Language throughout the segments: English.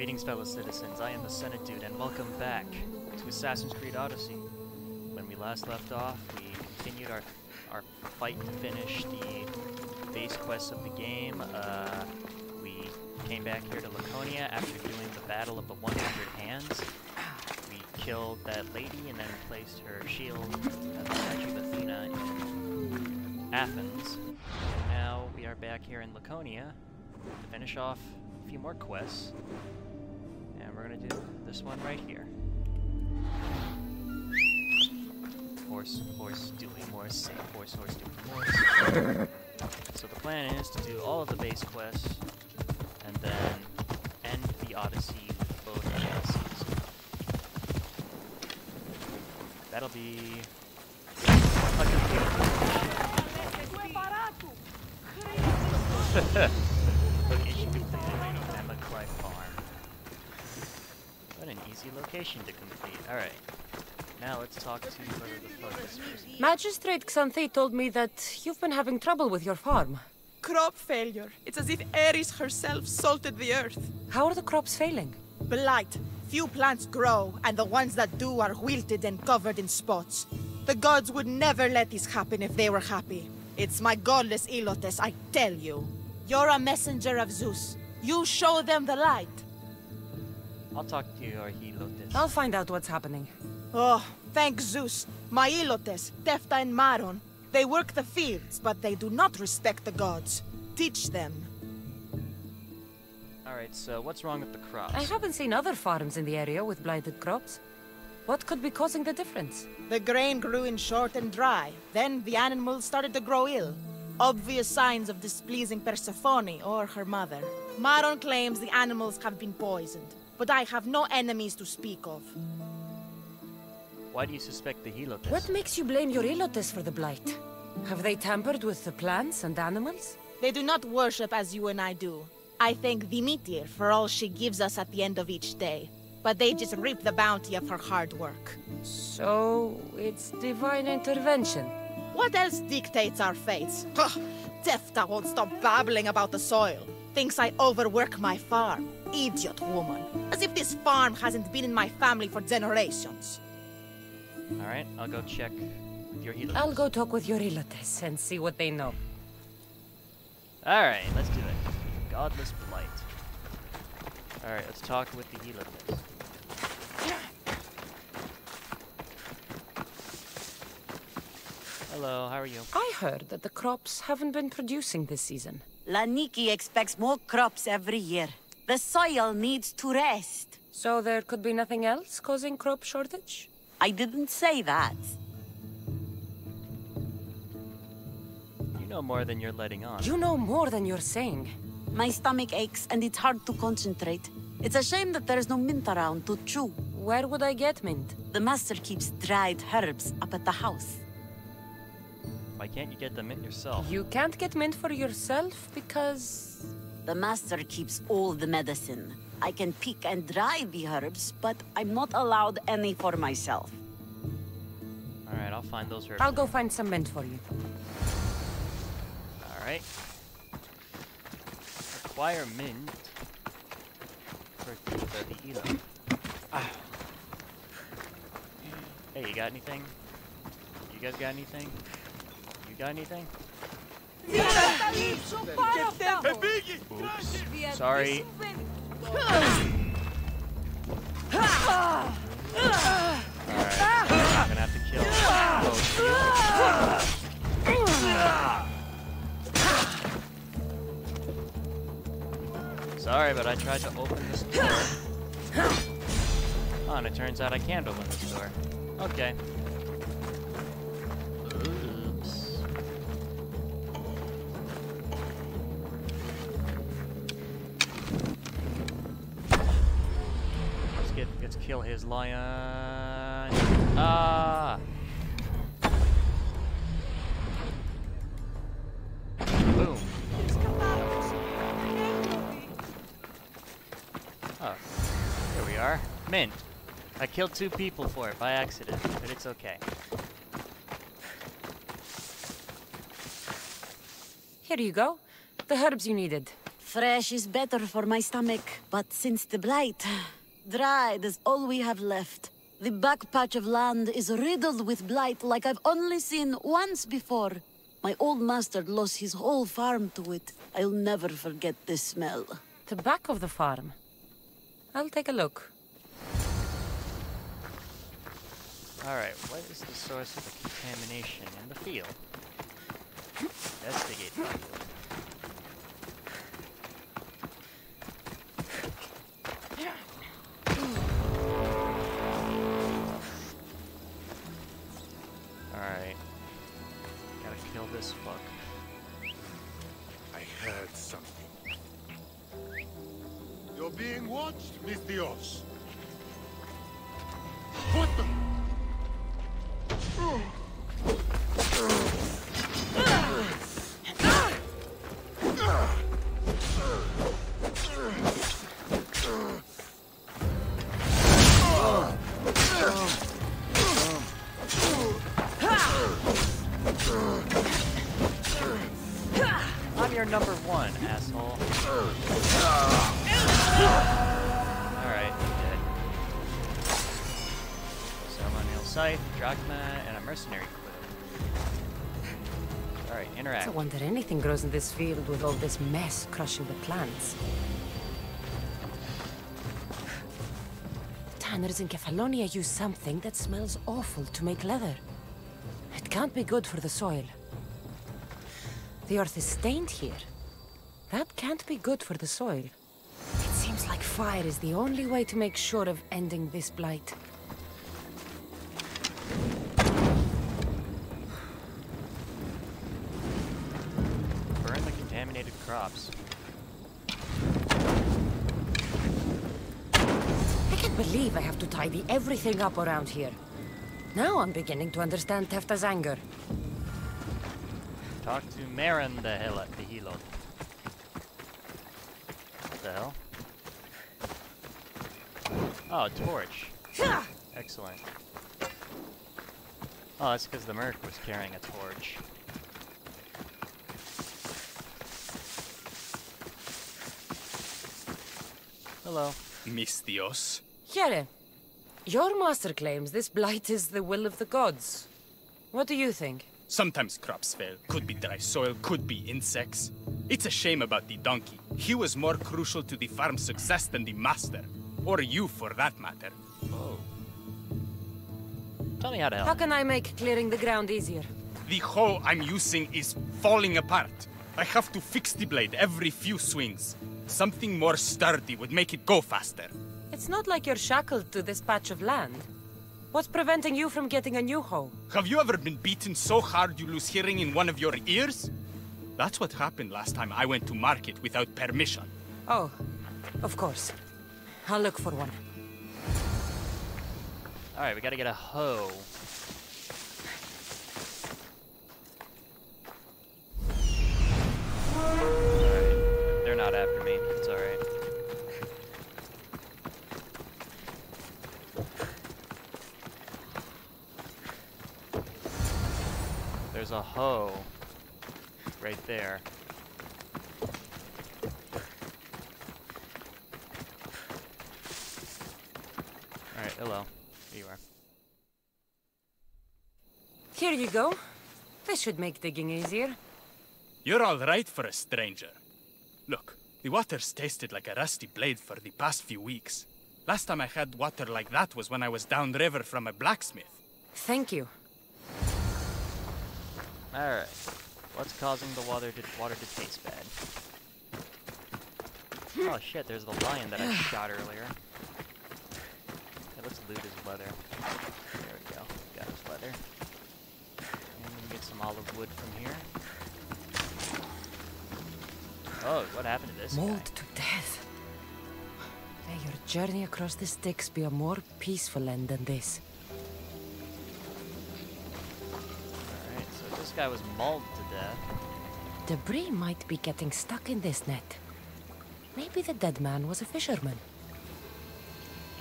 Greetings, fellow citizens. I am the Senate Dude, and welcome back to Assassin's Creed Odyssey. When we last left off, we continued our fight to finish the base quests of the game. We came back here to Laconia after doing the Battle of the 100 Hands. We killed that lady and then placed her shield at the statue of Athena in Athens. And now we are back here in Laconia to finish off a few more quests. And we're gonna do this one right here. Horse, horse, doing horse, say horse, horse, doing horse. So the plan is to do all of the base quests, and then end the Odyssey with both DLCs. That'll be a computer. Location completed. Emma Clive Farm. What an easy location to complete. Alright. Now let's talk to the focus person. Magistrate Xanthe told me that you've been having trouble with your farm. Crop failure. It's as if Ares herself salted the earth. How are the crops failing? Blight. Few plants grow, and the ones that do are wilted and covered in spots. The gods would never let this happen if they were happy. It's my godless Ilotes, I tell you. You're a messenger of Zeus. You show them the light. I'll talk to your Helotis. I'll find out what's happening. Oh, thank Zeus. My Ilotes, Tefta and Maron. They work the fields, but they do not respect the gods. Teach them. Alright, so what's wrong with the crops? I haven't seen other farms in the area with blighted crops. What could be causing the difference? The grain grew in short and dry. Then the animals started to grow ill. Obvious signs of displeasing Persephone or her mother. Maron claims the animals have been poisoned, but I have no enemies to speak of. Why do you suspect the Helotis? What makes you blame your Ilotes for the blight? Have they tampered with the plants and animals? They do not worship as you and I do. I thank Demeter for all she gives us at the end of each day, but they just reap the bounty of her hard work. So, it's divine intervention. What else dictates our fates? Tefta won't stop babbling about the soil. Thinks I overwork my farm. Idiot woman. As if this farm hasn't been in my family for generations. Alright, I'll go check with your Helotis. I'll go talk with your Ilotes and see what they know. Alright, let's do it. Godless Blight. Alright, let's talk with the Helotis. Hello, how are you? I heard that the crops haven't been producing this season. Laniki expects more crops every year. The soil needs to rest. So there could be nothing else causing crop shortage? I didn't say that. You know more than you're letting on. You know more than you're saying. My stomach aches and it's hard to concentrate. It's a shame that there's no mint around to chew. Where would I get mint? The master keeps dried herbs up at the house. Why can't you get them in yourself? You can't get mint for yourself because... The master keeps all the medicine. I can pick and dry the herbs, but I'm not allowed any for myself. Alright, I'll find those herbs. I'll go find some mint for you. Alright. Acquire mint for the Elo. Hey, you got anything? You guys got anything? You got anything? Oops. Sorry. Alright. I'm gonna have to kill both of you. Sorry, but I tried to open this door. Oh, and it turns out I can't open this door. Okay. Oops. Let's kill his lion. Ah! Boom. Oh, here we are. Mint. I killed 2 people for it by accident, but it's okay. Here you go. The herbs you needed. Fresh is better for my stomach, but since the blight, dried is all we have left. The back patch of land is riddled with blight like I've only seen once before. My old master lost his whole farm to it. I'll never forget this smell. The back of the farm. I'll take a look. Alright, what is the source of the contamination in the field? Investigate the field. Alright. Gotta kill this fuck. I heard something. You're being watched, Miss Dios. What the? I'm your number one, asshole. Alright, dead. Ceremonial scythe, drachma, and a mercenary quill. Alright, interact. It's a wonder anything grows in this field with all this mess crushing the plants. Tanners in Kefalonia use something that smells awful to make leather. It can't be good for the soil. The earth is stained here. That can't be good for the soil. It seems like fire is the only way to make sure of ending this blight. Burn the contaminated crops. I can't believe I have to tidy everything up around here. Now I'm beginning to understand Tefta's anger. Talk to Marin the Helot. What the hell? Oh, a torch. Excellent. Oh, that's because the merc was carrying a torch. Hello. Miss Dios. Here, your master claims this blight is the will of the gods. What do you think? Sometimes crops fail. Could be dry soil, could be insects. It's a shame about the donkey. He was more crucial to the farm's success than the master. Or you, for that matter. Oh. Tell me how to help. How can I make clearing the ground easier? The hoe I'm using is falling apart. I have to fix the blade every few swings. Something more sturdy would make it go faster. It's not like you're shackled to this patch of land. What's preventing you from getting a new hoe? Have you ever been beaten so hard you lose hearing in one of your ears? That's what happened last time I went to market without permission. Oh, of course. I'll look for one. Alright, we gotta get a hoe. Alright, they're not after me. It's alright. There's a hoe right there. Alright, hello. Here you are. Here you go. This should make digging easier. You're all right for a stranger. Look, the water's tasted like a rusty blade for the past few weeks. Last time I had water like that was when I was downriver from a blacksmith. Thank you. Alright. What's causing the water to taste bad? Oh shit, there's the lion that I shot earlier. Okay, let's loot his leather. There we go. Got his leather. And we can get some olive wood from here. Oh, what happened to this guy? Mauled to death. May your journey across the Styx be a more peaceful end than this. Alright, so this guy was mauled to death. Debris might be getting stuck in this net. Maybe the dead man was a fisherman.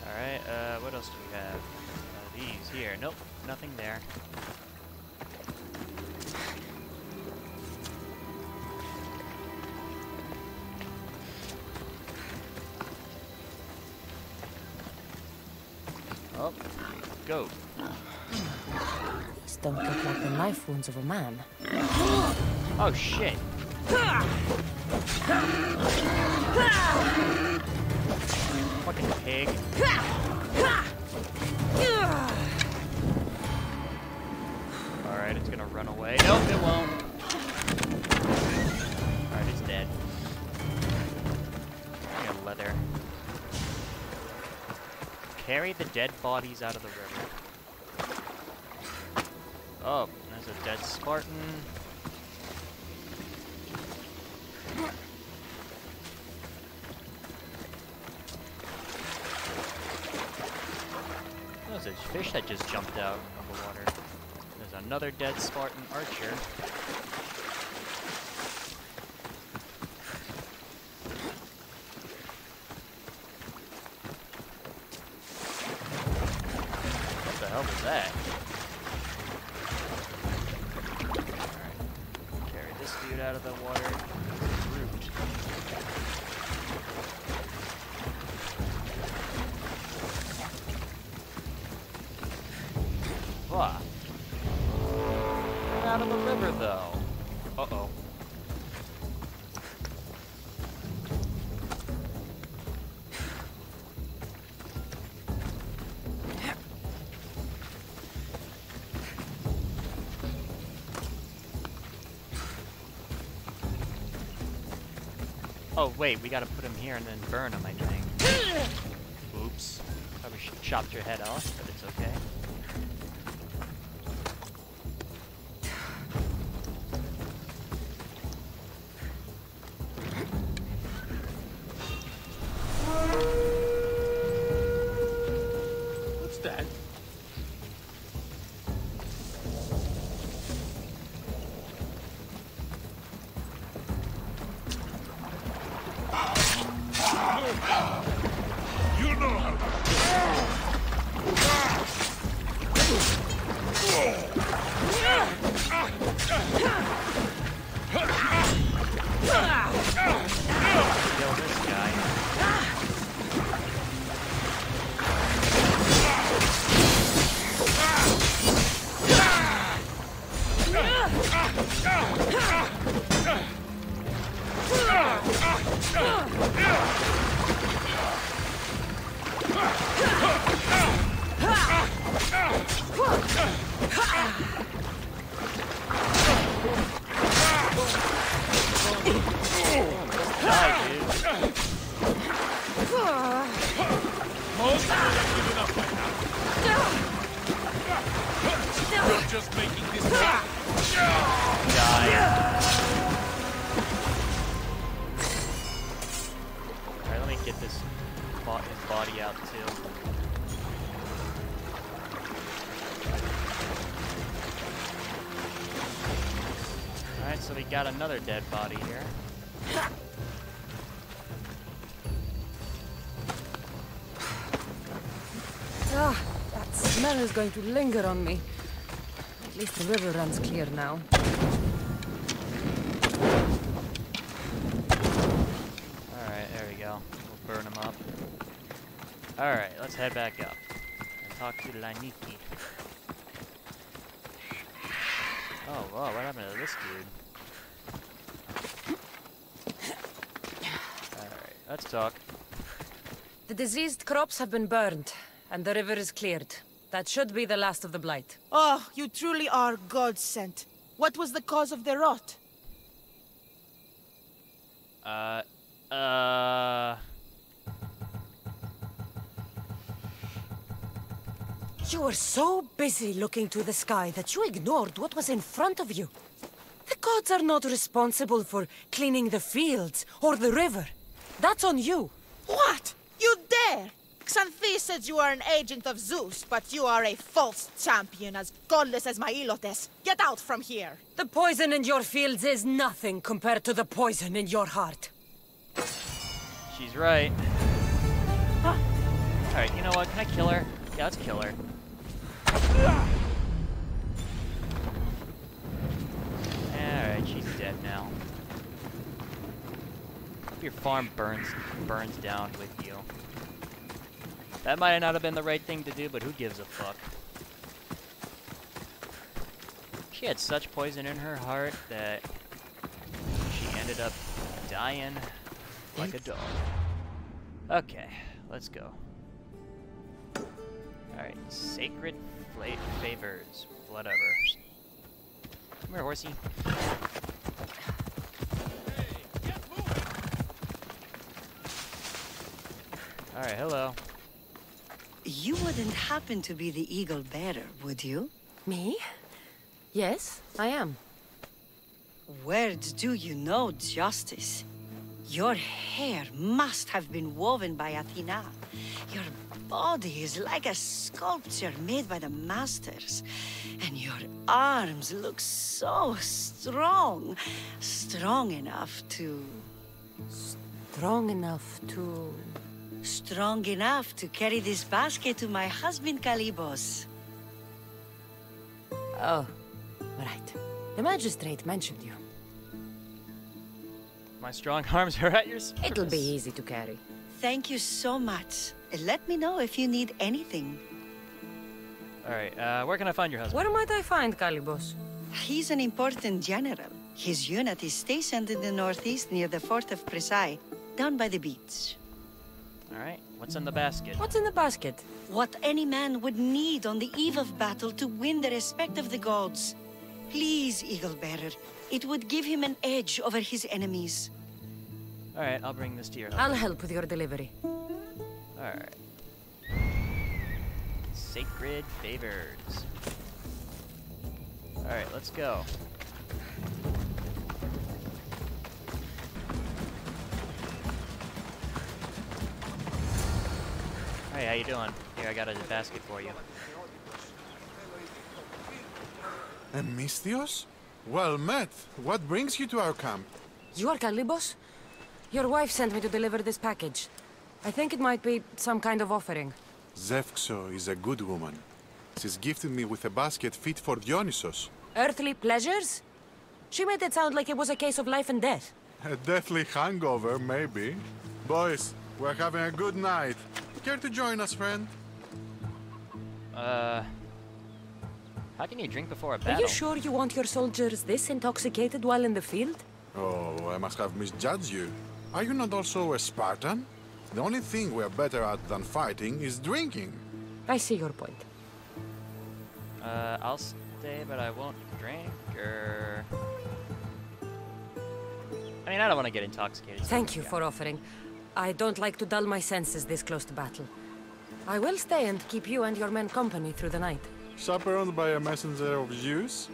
Alright, what else do we have? These here. Nope, nothing there. Oh, go. These don't look like the knife wounds of a man. Oh, shit. Fucking pig. Alright, it's gonna run away. Nope, it won't. Alright, it's dead. Yeah, leather. Carry the dead bodies out of the river. Oh, there's a dead Spartan. There's a fish that just jumped out of the water. There's another dead Spartan archer. What the hell was that? Alright. Carry this dude out of the water. Root. Wow. Get out of the river, though. Uh-oh. Oh, wait, we gotta put him here and then burn him, I think. Oops. Probably chopped your head off, but it's okay. What's that? You know how Kill this guy. Die, dude. Most of them have given up by now. We're just making this work. Die. Alright, let me get this his body out too. Alright, so we got another dead body here. Ah, that smell is going to linger on me. At least the river runs clear now. Alright, there we go. We'll burn him up. Alright, let's head back up and talk to Laniki. Oh, wow, what happened to this dude? Alright, let's talk. The diseased crops have been burned, and the river is cleared. That should be the last of the blight. Oh, you truly are God-sent. What was the cause of the rot? You were so busy looking to the sky that you ignored what was in front of you. The gods are not responsible for cleaning the fields or the river. That's on you. What? You dare? Xanthi says you are an agent of Zeus, but you are a false champion as godless as my Ilotes. Get out from here! The poison in your fields is nothing compared to the poison in your heart. She's right. Alright, you know what? Can I kill her? Yeah, let's kill her. Alright, she's dead now. Hope your farm burns down with you. That might not have been the right thing to do, but who gives a fuck? She had such poison in her heart that she ended up dying like a dog. Okay, let's go. Alright, sacred favors, whatever. Come here, horsey. Alright, hello. You wouldn't happen to be the eagle bearer, would you? Me? Yes, I am. Words do you know justice. Your hair must have been woven by Athena. Your body is like a sculpture made by the masters. And your arms look so strong. Strong enough to... Strong enough to... Strong enough to carry this basket to my husband Kalybos. Oh, right. The magistrate mentioned you. My strong arms are at your service. It'll be easy to carry. Thank you so much. Let me know if you need anything. Alright, where can I find your husband? Where might I find Kalybos? He's an important general. His unit is stationed in the northeast near the fort of Presai, down by the beach. Alright, what's in the basket? What's in the basket? What any man would need on the eve of battle to win the respect of the gods. Please, Eagle Bearer. It would give him an edge over his enemies. Alright, I'll bring this to your I'll husband. help with your delivery. Alright. Sacred favors. Alright, let's go. Hey, how you doing? Here, I got a basket for you. Misthios? Well met. What brings you to our camp? You are Kalybos? Your wife sent me to deliver this package. I think it might be some kind of offering. Zevxo is a good woman. She's gifted me with a basket fit for Dionysos. Earthly pleasures? She made it sound like it was a case of life and death. A deathly hangover, maybe. Boys, we're having a good night. Care to join us, friend? How can you drink before a Are battle? you sure you want your soldiers this intoxicated while in the field? Oh, I must have misjudged you. Are you not also a Spartan? The only thing we're better at than fighting is drinking. I see your point. I'll stay, but I won't drink, or... I mean, I don't want to get intoxicated. so- Thank you for offering. I don't like to dull my senses this close to battle. I will stay and keep you and your men company through the night. Chaperoned by a messenger of Zeus?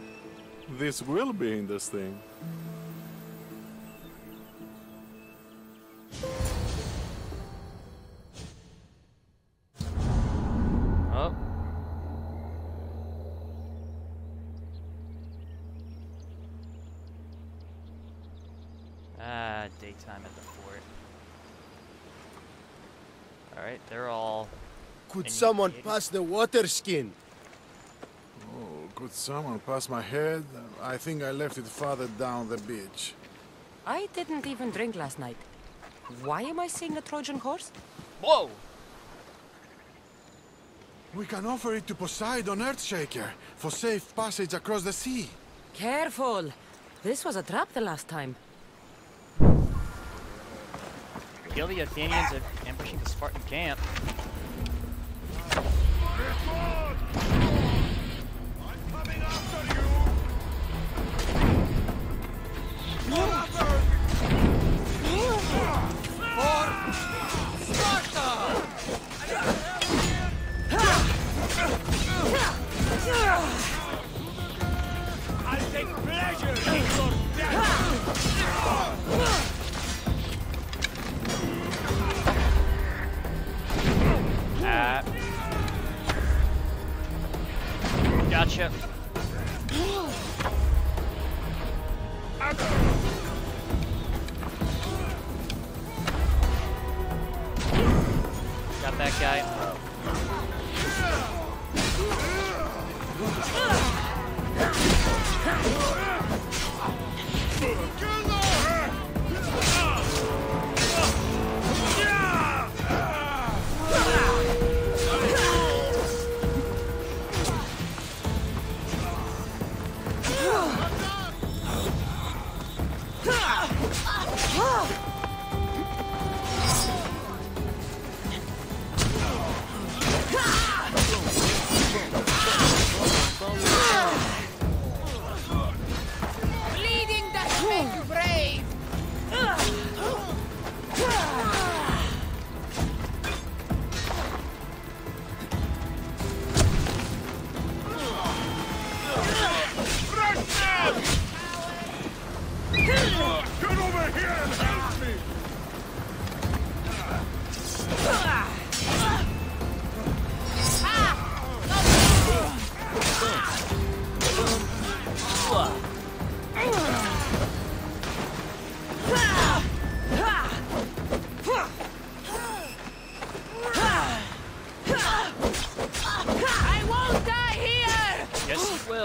This will be interesting. Oh. Daytime at the fort. Alright, they're all... Could someone inebriated. pass the water skin? Oh, could someone pass my head? I think I left it farther down the beach. I didn't even drink last night. Why am I seeing a Trojan horse? Whoa! We can offer it to Poseidon Earthshaker for safe passage across the sea. Careful! This was a trap the last time. Kill the Athenians at ambushing the Spartan camp. I'll take pleasure in your death! Gotcha. Got that guy.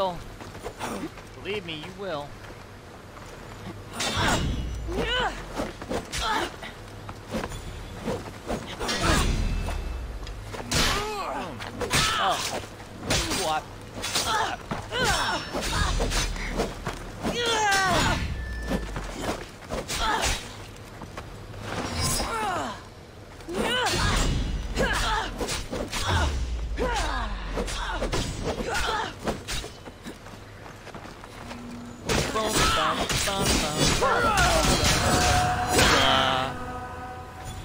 will. Believe me, you will. Oh, what?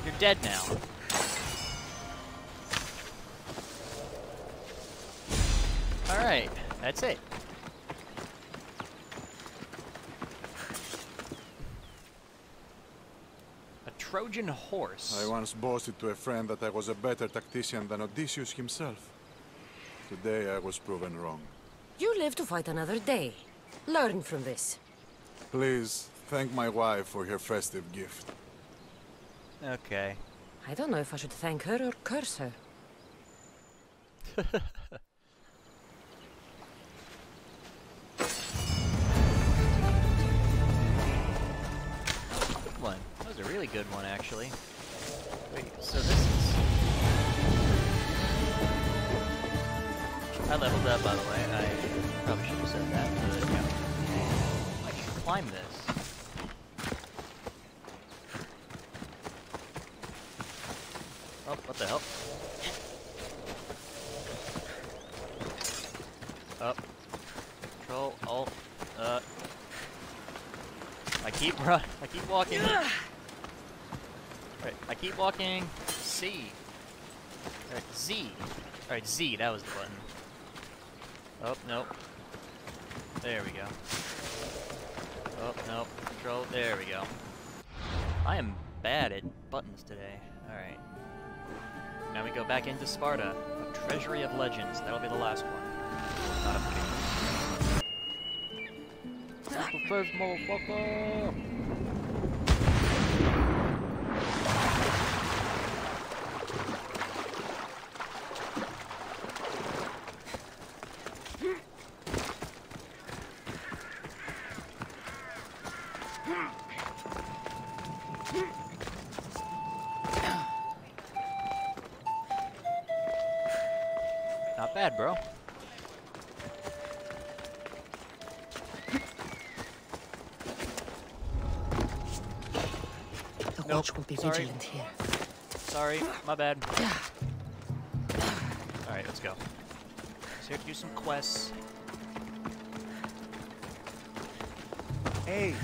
You're dead now. Alright, that's it. A Trojan horse. I once boasted to a friend that I was a better tactician than Odysseus himself. Today I was proven wrong. You live to fight another day. Learn from this. Please, thank my wife for her festive gift. Okay. I don't know if I should thank her or curse her. Good one. That was a really good one, actually. Wait, so this is... I leveled up, by the way. I probably should have said that, but yeah. I can climb this. Oh, what the hell? Up. Control, Alt, I keep walking. Right, I keep walking. C. Alright, Z. Alright, Z, that was the button. Oh, nope. There we go. Oh, nope. Control, there we go. I am bad at buttons today. Alright. Now we go back into Sparta. A treasury of legends. That'll be the last one. Not a first, motherfucker! Not bad, bro. The watch will be vigilant here. Sorry, my bad. Alright, let's go. So here to do some quests. Hey,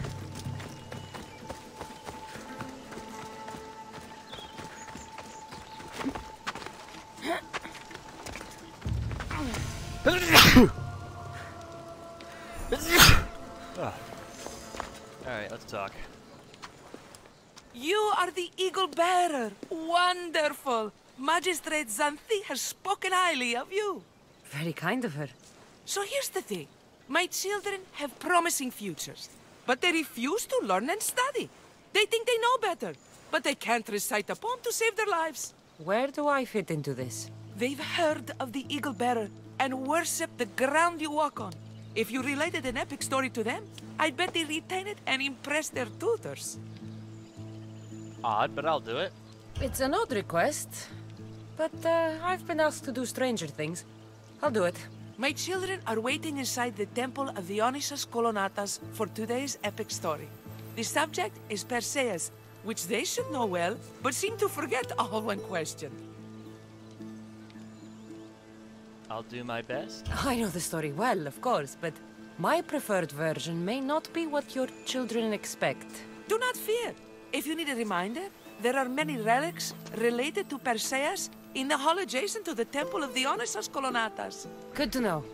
Alright, let's talk. You are the Eagle Bearer. Wonderful. Magistrate Xanthi has spoken highly of you. Very kind of her. So here's the thing. My children have promising futures, but they refuse to learn and study. They think they know better, but they can't recite a poem to save their lives. Where do I fit into this? They've heard of the Eagle Bearer and worship the ground you walk on. If you related an epic story to them, I bet they retain it and impress their tutors. Odd, but I'll do it. It's an odd request, but I've been asked to do stranger things. I'll do it. My children are waiting inside the temple of Dionysus Kolonatas for today's epic story. The subject is Perseus, which they should know well, but seem to forget all when questioned. I'll do my best. I know the story well, of course, but my preferred version may not be what your children expect. Do not fear. If you need a reminder, there are many relics related to Perseus in the hall adjacent to the temple of Dionysus Kolonatas. Good to know.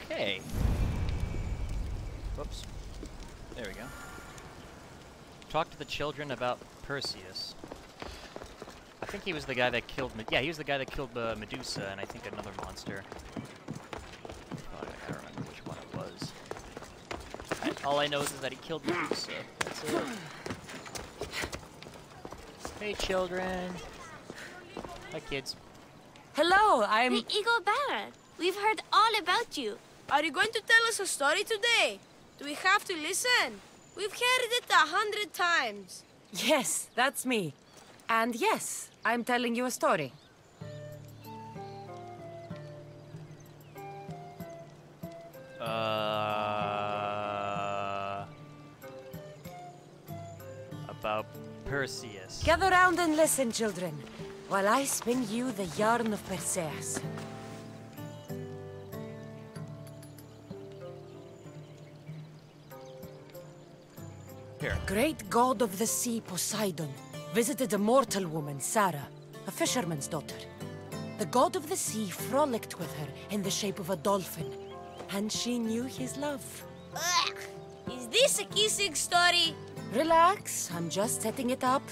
Okay. Whoops. There we go. Talk to the children about Perseus. I think he was the guy that killed... Yeah, he was the guy that killed Medusa and I think another monster. Oh, I don't remember which one it was. All I know is that he killed Medusa. That's it. Hey, children. Hi, kids. Hello, I'm... The Eagle Bearer. We've heard all about you. Are you going to tell us a story today? Do we have to listen? We've heard it 100 times. Yes, that's me. And yes, I'm telling you a story. About Perseus. Gather round and listen, children, while I spin you the yarn of Perseus. Here. Great god of the sea, Poseidon, visited a mortal woman, Sarah, a fisherman's daughter. The god of the sea frolicked with her in the shape of a dolphin, and she knew his love. Ugh. Is this a kissing story? Relax, I'm just setting it up.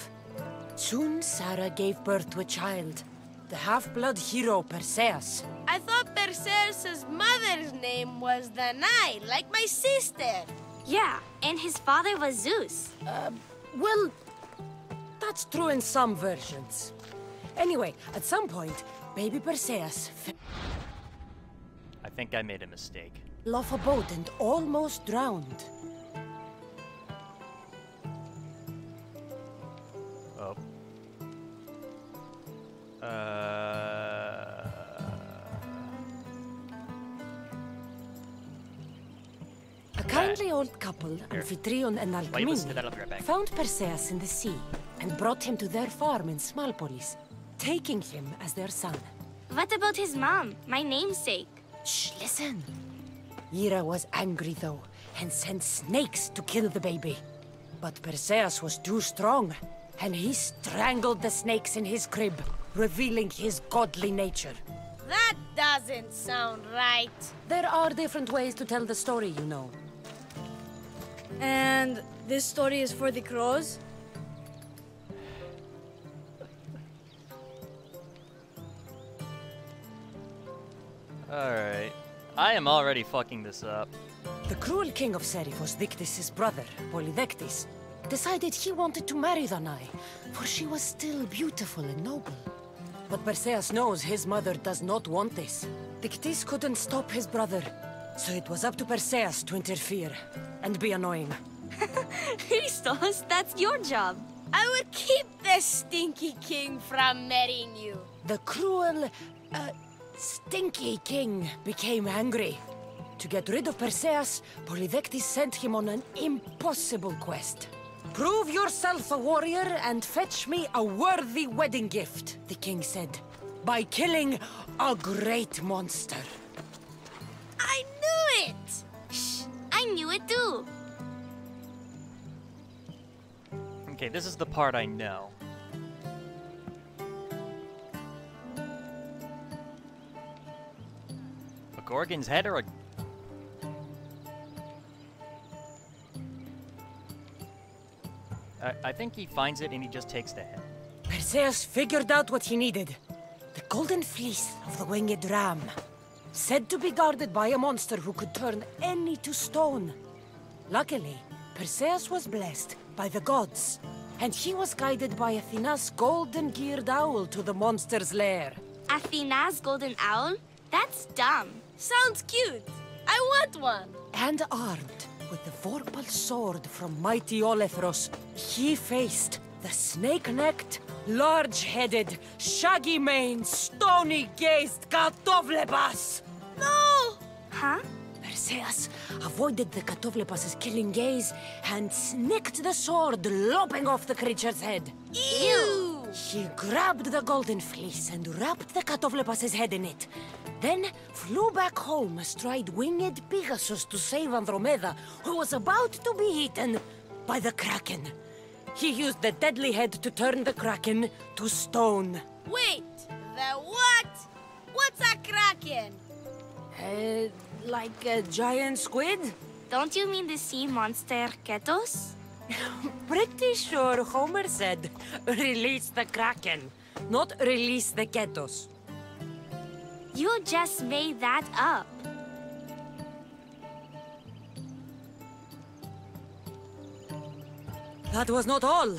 Soon, Sarah gave birth to a child, the half-blood hero Perseus. I thought Perseus' mother's name was Danae, like my sister. Yeah, and his father was Zeus. Well, that's true in some versions. Anyway, at some point, baby Perseus I think I made a mistake. fell off a boat and almost drowned. Oh. A kindly old couple, Amphitryon and Wait, listen to that, Alcmene, I'll be right back. found Perseus in the sea and brought him to their farm in Smalpolis, taking him as their son. What about his mom, my namesake? Shh, listen. Hera was angry, though, and sent snakes to kill the baby. But Perseus was too strong, and he strangled the snakes in his crib, revealing his godly nature. That doesn't sound right. There are different ways to tell the story, you know. And this story is for the crows? Alright. I am already fucking this up. The cruel king of Seriphos, Dictys' brother, Polydectes, decided he wanted to marry Danae, for she was still beautiful and noble. But Perseus knows his mother does not want this. Dictys couldn't stop his brother, so it was up to Perseus to interfere and be annoying. Christos, that's your job. I will keep the stinky king from marrying you. The cruel, stinky king became angry. To get rid of Perseus, Polydectes sent him on an impossible quest. Prove yourself a warrior and fetch me a worthy wedding gift, the king said, by killing a great monster. I knew it! Shh, I knew it too. Okay, this is the part I know. A Gorgon's head or a... I think he finds it and he just takes the head. Perseus figured out what he needed. The golden fleece of the winged ram, said to be guarded by a monster who could turn any to stone. Luckily, Perseus was blessed by the gods, and he was guided by Athena's golden-geared owl to the monster's lair. Athena's golden owl? That's dumb. Sounds cute. I want one. And armed with the vorpal sword from mighty Olethros, he faced the snake-necked, large-headed, shaggy-maned, stony-gazed Katovlepas! No! Huh? Perseus avoided the Katovlepas' killing gaze and snicked the sword, lopping off the creature's head. Ew! He grabbed the golden fleece and wrapped the Katovlepas' head in it. Then flew back home astride winged Pegasus to save Andromeda, who was about to be eaten by the Kraken. He used the deadly head to turn the Kraken to stone. Wait, the what? What's a kraken? Like a giant squid? Don't you mean the sea monster Ketos? Pretty sure Homer said, release the Kraken, not release the Ketos. You just made that up. That was not all.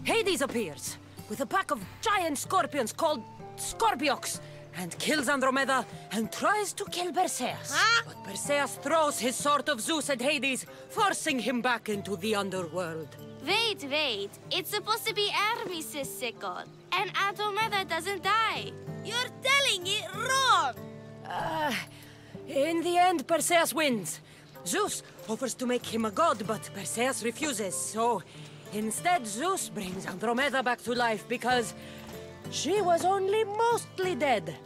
Hades appears, with a pack of giant scorpions called Scorpiox, and kills Andromeda and tries to kill Perseus. Huh? But Perseus throws his sword of Zeus at Hades, forcing him back into the underworld. Wait. It's supposed to be Hermes' sickle, and Andromeda doesn't die. You're telling it wrong! In the end, Perseus wins. Zeus offers to make him a god, but Perseus refuses, so instead Zeus brings Andromeda back to life because she was only mostly dead.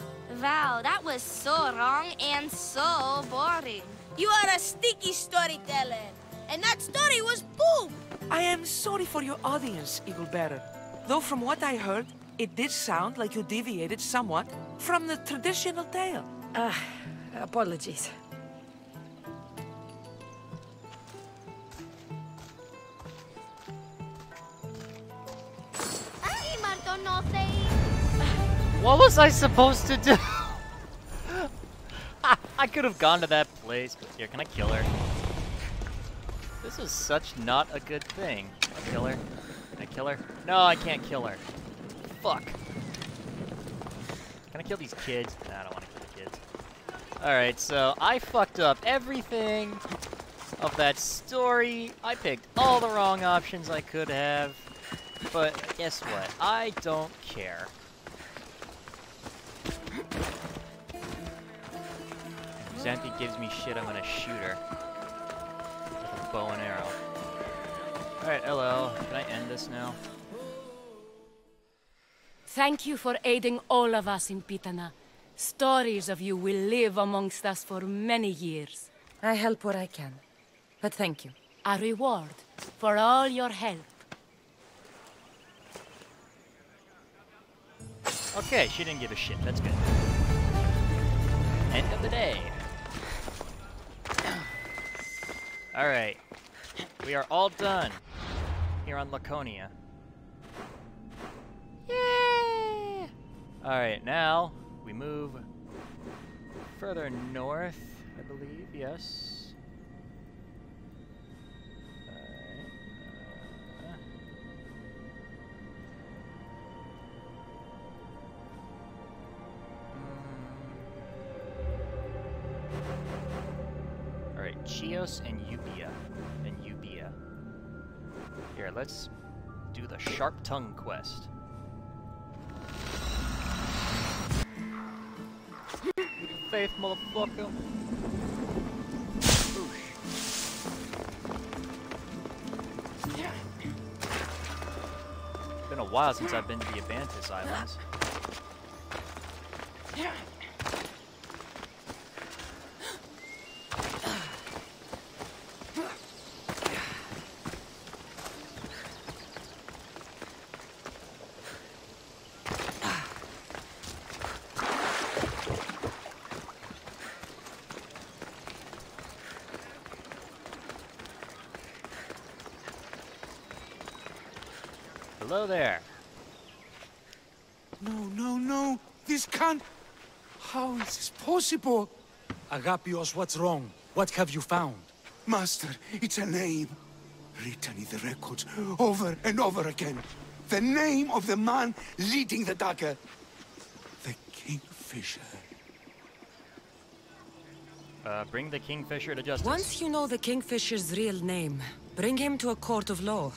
Wow, that was so wrong and so boring. You are a sticky storyteller, and that story was poop! I am sorry for your audience, Eagle Bearer. Though from what I heard, it did sound like you deviated somewhat from the traditional tale. Apologies. What was I supposed to do? I could have gone to that place. Here, can I kill her? This is such not a good thing. Can I kill her? Can I kill her? No, I can't kill her. Fuck. Can I kill these kids? Nah, I don't want to kill the kids. Alright, so I fucked up everything of that story. I picked all the wrong options I could have. But guess what? I don't care. If Xanthi gives me shit, I'm gonna shoot her. With a bow and arrow. Alright, hello. Can I end this now? Thank you for aiding all of us in Pitana. Stories of you will live amongst us for many years. I help where I can. But thank you. A reward for all your help. Okay, she didn't give a shit. That's good. End of the day. Alright. We are all done here on Laconia. Yay! Alright, now we move further north, I believe, yes. Alright, Chios and Euboea. Here, let's do the Sharp Tongue quest. Faith, motherfucker. Boosh. Been a while since I've been to the Abantis Islands. Hello there. No. This can't... How is this possible? Agapios, what's wrong? What have you found? Master, it's a name. Written in the records over and over again. The name of the man leading the dagger. The Kingfisher. Bring the Kingfisher to justice. Once you know the Kingfisher's real name, bring him to a court of law.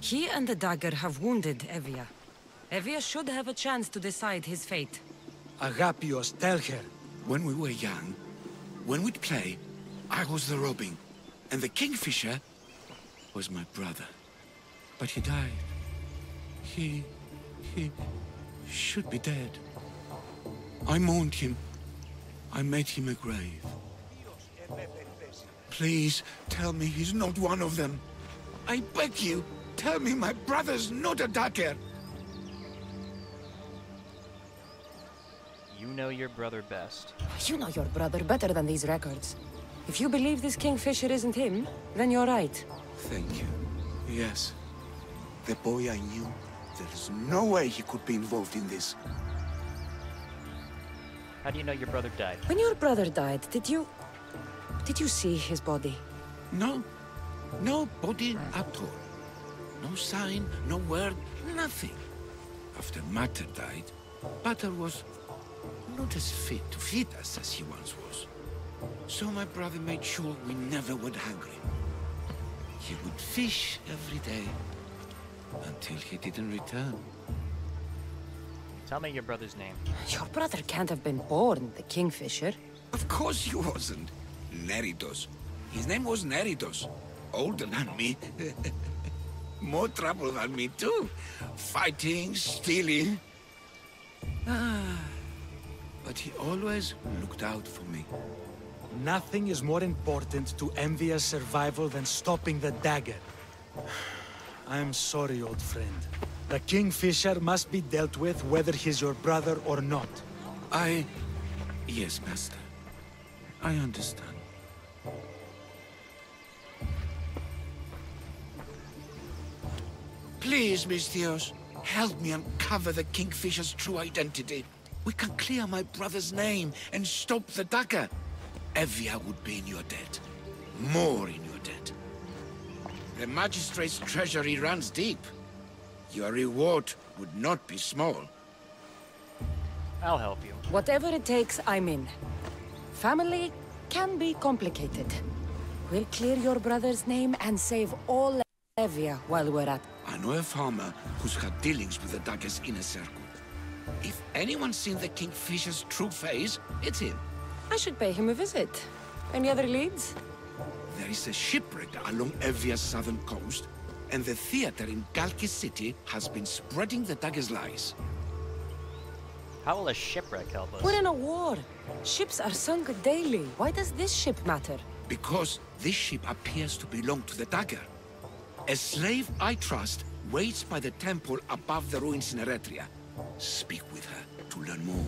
He and the dagger have wounded Evia. Evia should have a chance to decide his fate. Agapios, tell her. When we were young, when we'd play, I was the robin, and the Kingfisher was my brother. But he died. He should be dead. I mourned him. I made him a grave. Please, tell me he's not one of them. I beg you, tell me my brother's not a dagger. You know your brother best. You know your brother better than these records. If you believe this Kingfisher isn't him, then you're right. Thank you. Yes. The boy I knew, there's no way he could be involved in this. How do you know your brother died? When your brother died, did you see his body? No. No body at all. No sign, no word, nothing. After Mater died, Pater was not as fit to feed us as he once was. So my brother made sure we never went hungry. He would fish every day until he didn't return. Tell me your brother's name. Your brother can't have been born the Kingfisher. Of course he wasn't. Neritos. His name was Neritos. Older than me. More trouble than me too. Fighting, stealing. But he always looked out for me. Nothing is more important to envious survival than stopping the dagger. I'm sorry, old friend. The Kingfisher must be dealt with whether he's your brother or not. Yes, Master. I understand. Please, Misthios, help me uncover the Kingfisher's true identity. We can clear my brother's name and stop the dagger. Evia would be in your debt. More in your debt. The Magistrate's treasury runs deep. Your reward would not be small. I'll help you. Whatever it takes, I'm in. Family can be complicated. We'll clear your brother's name and save all Evia while we're at. I know a farmer who's had dealings with the dagger's inner circle. If anyone's seen the Kingfisher's true face, it's him. I should pay him a visit. Any other leads? There is a shipwreck along Evia's southern coast, and the theater in Kalki City has been spreading the dagger's lies. How will a shipwreck help us? We're in a war. Ships are sunk daily. Why does this ship matter? Because this ship appears to belong to the dagger. A slave I trust waits by the temple above the ruins in Eretria. Speak with her to learn more.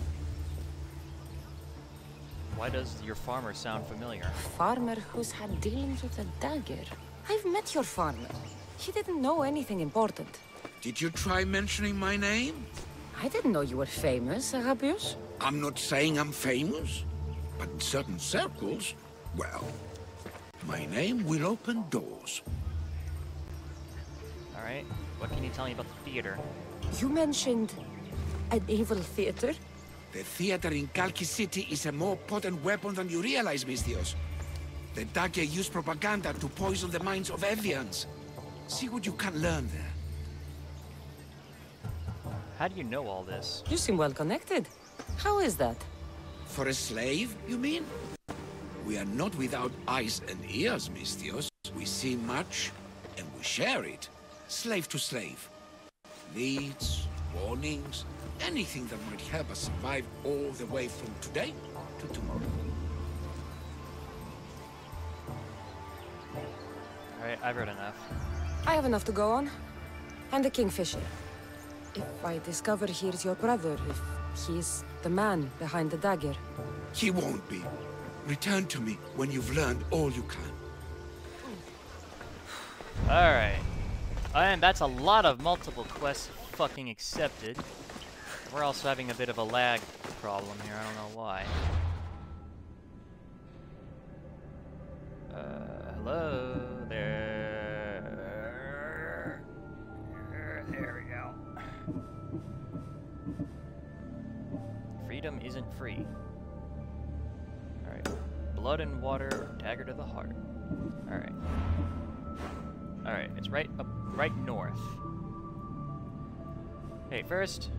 Why does your farmer sound familiar? A farmer who's had dealings with a dagger. I've met your farmer. He didn't know anything important. Did you try mentioning my name? I didn't know you were famous, Agapios. I'm not saying I'm famous, but in certain circles, well, my name will open doors. Alright, what can you tell me about the theater? You mentioned an evil theater? The theater in Kalki City is a more potent weapon than you realize, Misthios. The dagger used propaganda to poison the minds of Evians. See what you can learn there. How do you know all this? You seem well connected. How is that? For a slave, you mean? We are not without eyes and ears, Misthios. We see much, and we share it. Slave to slave. Needs, warnings, anything that might help us survive all the way from today to tomorrow. Alright, I've heard enough. I have enough to go on. And the Kingfisher. If I discover he's your brother, if he's the man behind the dagger. He won't be. Return to me when you've learned all you can. Alright. And that's a lot of multiple quests fucking accepted. We're also having a bit of a lag problem here, I don't know why. Hello there. There we go. Freedom isn't free. Alright. Blood and water, dagger to the heart. Alright. Alright, it's right up, right north. Okay, first,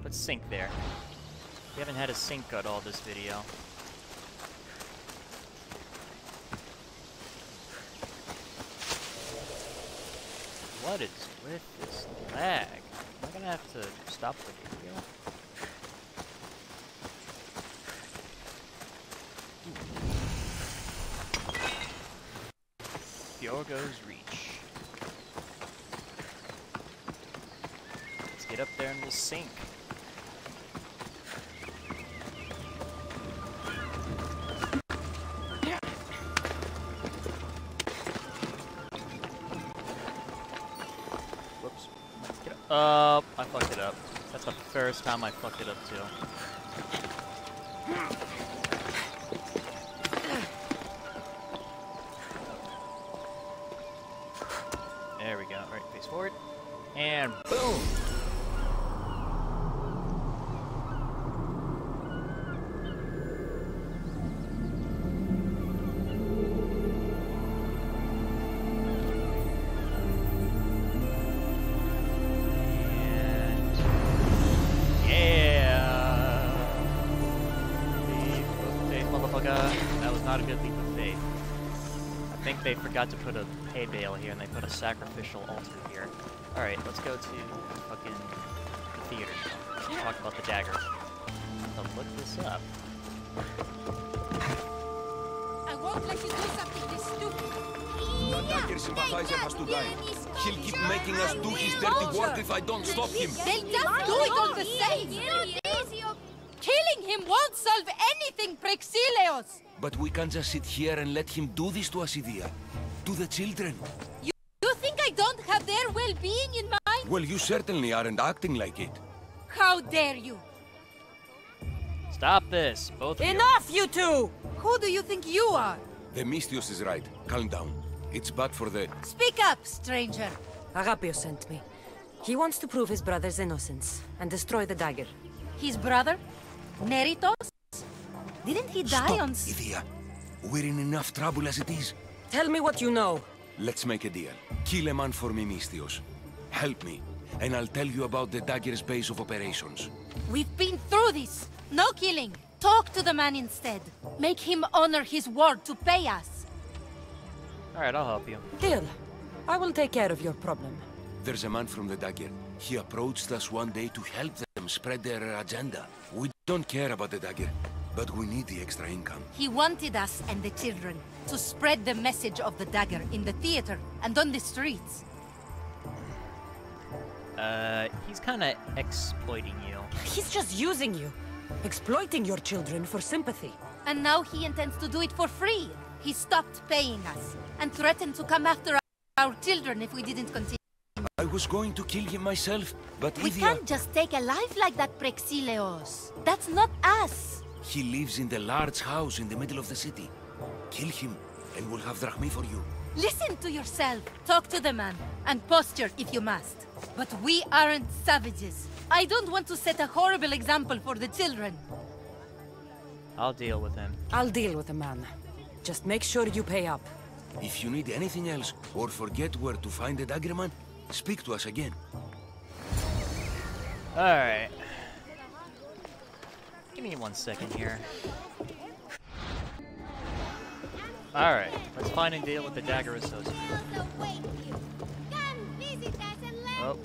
let's sink there. We haven't had a sink cut all this video. What is with this lag? Am I gonna have to stop the video? Bjorgo's Reach. Let's get up there and we'll sink. Whoops. Get up. I fucked it up. That's the first time I fucked it up too. There we go. Alright, face forward. And boom! not a good leap of faith. I think they forgot to put a hay bale here, and they put a sacrificial altar here. Alright, let's go to fucking the theater now. Talk about the dagger. I'll look this up. I won't let you do something this stupid. The dagger sympathizer has to die. He'll keep making us do his dirty work if I don't stop him. They'll just do it all the same. Killing him won't solve anything, Prexileos. But we can't just sit here and let him do this to us, Idia. To the children. You think I don't have their well-being in mind? Well, you certainly aren't acting like it. How dare you? Stop this, both of you. Enough, you two! Who do you think you are? The Mystios is right. Calm down. It's bad for the... Speak up, stranger. Agapios sent me. He wants to prove his brother's innocence and destroy the dagger. His brother? Neritos? Didn't he die on... Idia. We're in enough trouble as it is. Tell me what you know. Let's make a deal. Kill a man for me, Mystios. Help me, and I'll tell you about the dagger's base of operations. We've been through this. No killing. Talk to the man instead. Make him honor his word to pay us. Alright, I'll help you. Deal. I will take care of your problem. There's a man from the dagger. He approached us one day to help them spread their agenda. We don't care about the dagger, but we need the extra income. He wanted us and the children to spread the message of the dagger in the theater and on the streets. He's kinda exploiting you. He's just using you. Exploiting your children for sympathy. And now he intends to do it for free. He stopped paying us and threatened to come after our children if we didn't continue. I was going to kill him myself, but We Idia... can't just take a life like that, Prexileos. That's not us. He lives in the large house in the middle of the city. Kill him, and we'll have drachmi for you. Listen to yourself. Talk to the man, and posture if you must. But we aren't savages. I don't want to set a horrible example for the children. I'll deal with him. I'll deal with the man. Just make sure you pay up. If you need anything else, or forget where to find the dagger man, speak to us again. Alright. Give me 1 second here. Alright, let's find and deal with the dagger associate. Oh.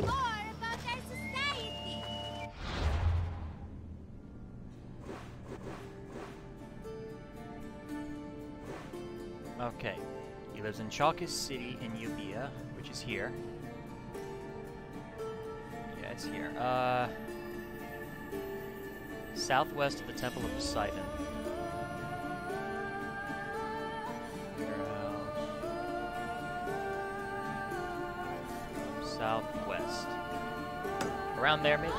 Okay. He lives in Chalkis City in Euboea, which is here. Yeah, it's here. Southwest of the Temple of Poseidon. Southwest. Around there, maybe?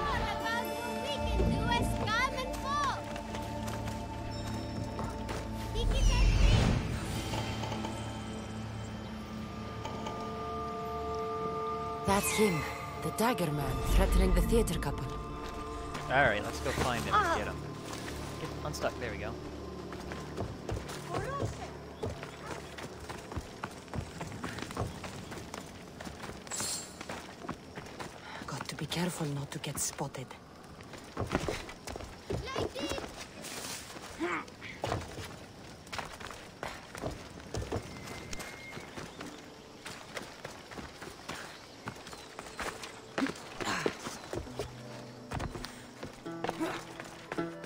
That's him, the dagger man, threatening the theater couple. Alright, let's go find him and get him. Get unstuck, there we go. Got to be careful not to get spotted.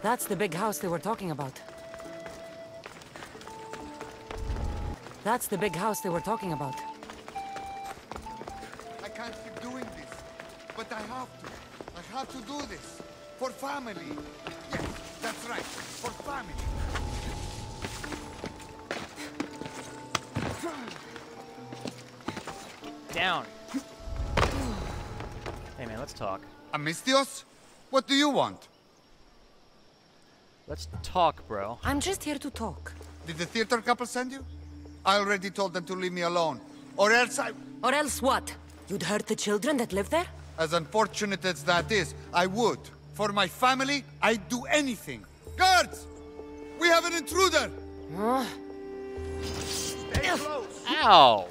That's the big house they were talking about. That's the big house they were talking about. I can't keep doing this, but I have to. I have to do this. For family. Yes, that's right. For family. Down. Hey man, let's talk. Amistios? What do you want? Let's talk, bro. I'm just here to talk. Did the theater couple send you? I already told them to leave me alone. Or else I... Or else what? You'd hurt the children that live there? As unfortunate as that is, I would. For my family, I'd do anything. Guards! We have an intruder! Stay close. Ow!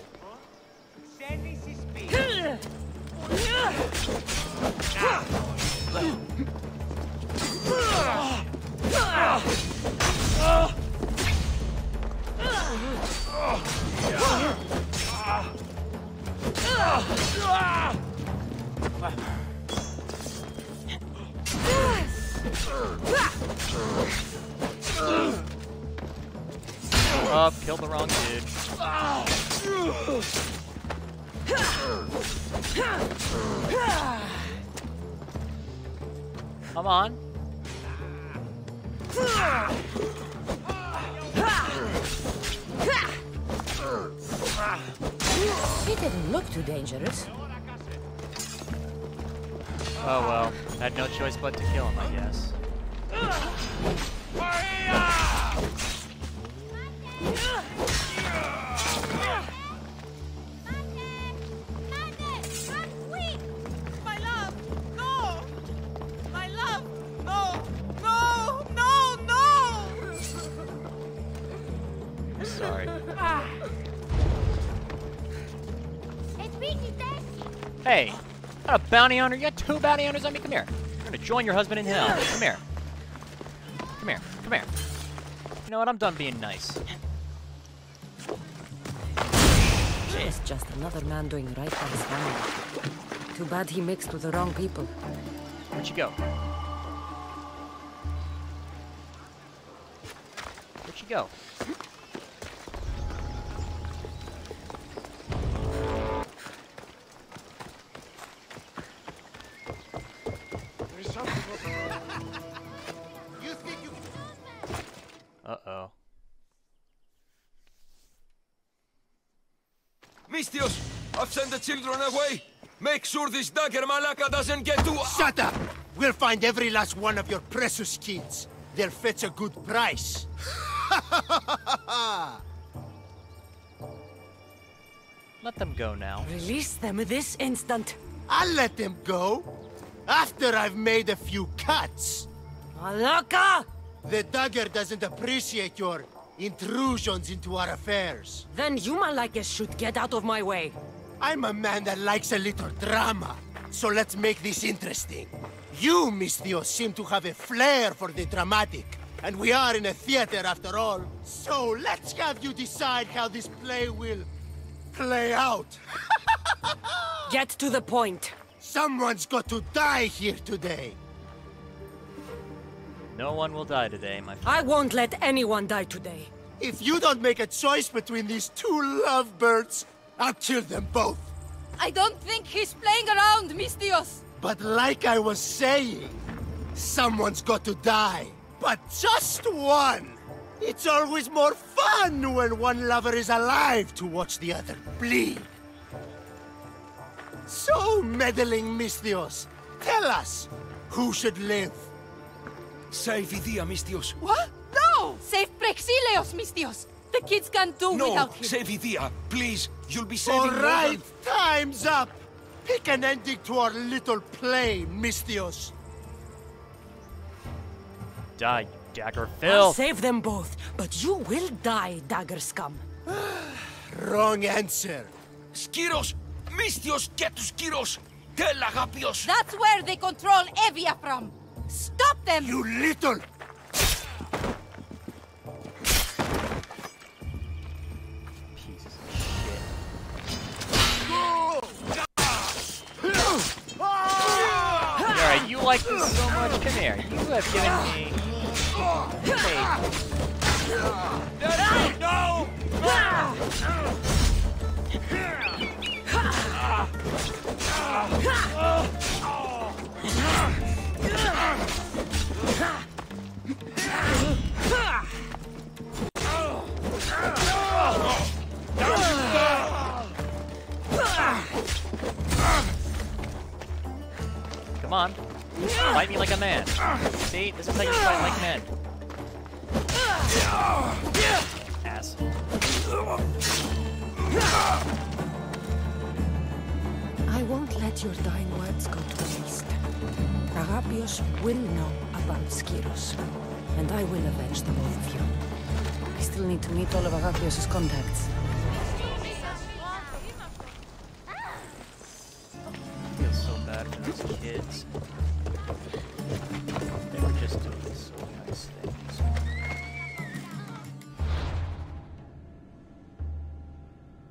Oh, killed the wrong dude. Come on. He didn't look too dangerous. Oh well, had no choice but to kill him, I guess. My love, no! My love, no! No! No! No! I'm sorry. Hey, not a bounty hunter. You got 2 bounty hunters on me. Come here. I'm gonna join your husband in hell. Come here. Come here. Come here. You know what? I'm done being nice. It's just another man doing right by his family. Too bad he mixed with the wrong people. Where'd you go? Where'd you go? Uh-oh. Mistios, I've sent the children away. Make sure this dagger Malaka doesn't get to... Shut up! We'll find every last one of your precious kids. They'll fetch a good price. Let them go now. Release them this instant. I'll let them go. After I've made a few cuts. Malaka! The dagger doesn't appreciate your intrusions into our affairs. Then you Malakas should get out of my way. I'm a man that likes a little drama, so let's make this interesting. You, Mistios, seem to have a flair for the dramatic, and we are in a theater after all. So let's have you decide how this play will play out. Get to the point. Someone's got to die here today. No one will die today, my friend. I won't let anyone die today. If you don't make a choice between these 2 lovebirds, I'll kill them both. I don't think he's playing around, Mistios. But like I was saying, someone's got to die. But just one. It's always more fun when one lover is alive to watch the other bleed. So, meddling Mistios, tell us, who should live? Save Idia, Mistios. What? No! Save Prexileos, Mistios. The kids can't do without him. No, save Idia. Please, you'll be saving All right, more time's up. Pick an ending to our little play, Mistios. Die, you dagger I'll filth. save them both, but you will die, dagger scum. Wrong answer. Skiros! Mistios, get to Skiros! Tell Agapios! That's where they control Evia from. Stop them! You little... Pieces of shit. Alright, you like this so much. Come here. You have given me... No! Come on. Fight me like a man. See? This is how you fight like men. Ass. I won't let your dying words go to waste. Agapios will know about Skiros, and I will avenge the both of you. I still need to meet all of Agapios' contacts. I feel so bad for those kids. They were just doing so nice things.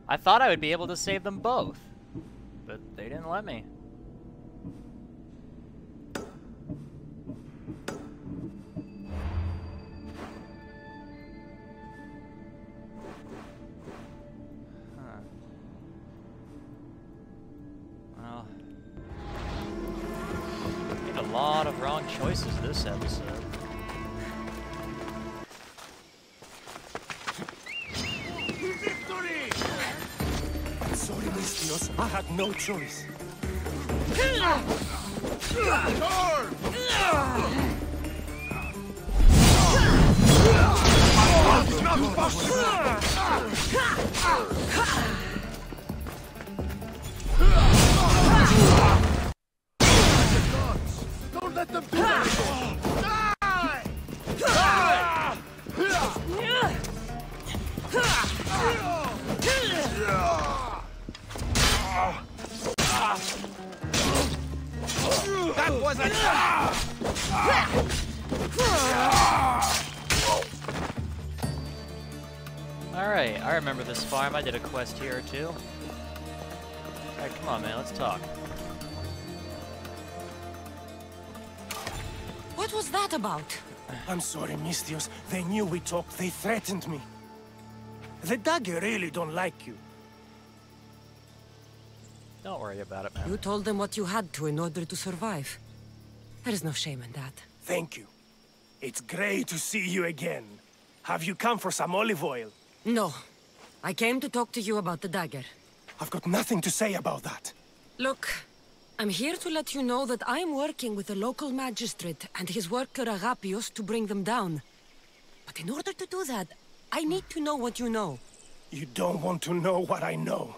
I thought I would be able to save them both, but they didn't let me. lot of wrong choices this episode. Sorry, Mistios. I had no choice. Don't let them do that! That was a... Alright, I remember this farm. I did a quest here or two. Alright, come on, man, let's talk. What was that about? I'm sorry, Mistios. They knew we talked. They threatened me. The dagger really don't like you. Don't worry about it, man. You told them what you had to in order to survive. There is no shame in that. Thank you. It's great to see you again. Have you come for some olive oil? No. I came to talk to you about the dagger. I've got nothing to say about that. Look, I'm here to let you know that I'm working with the local magistrate and his worker Agapios to bring them down. But in order to do that, I need to know what you know. You don't want to know what I know.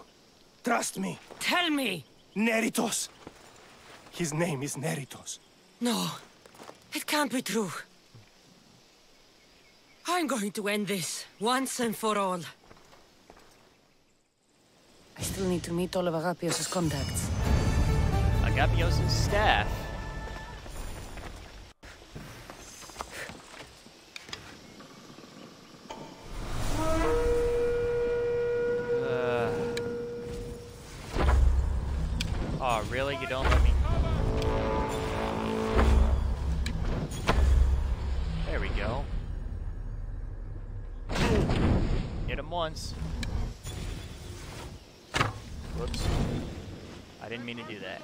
Trust me. Tell me! Neritos. His name is Neritos. No, it can't be true. I'm going to end this, once and for all. I still need to meet all of Agapios' contacts. Agapios' staff. Oh, really? You don't let me... There we go. Hit him once. Whoops. I didn't mean to do that.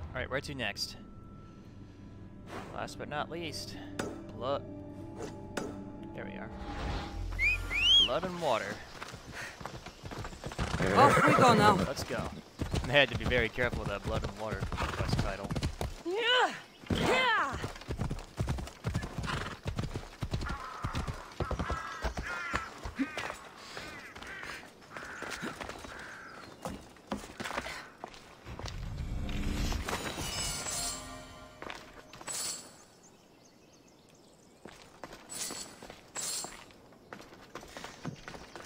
Alright, where to next? Last but not least, blood. There we are. Blood and water. Off we go now. Let's go. I had to be very careful with that blood and water quest title. Yeah.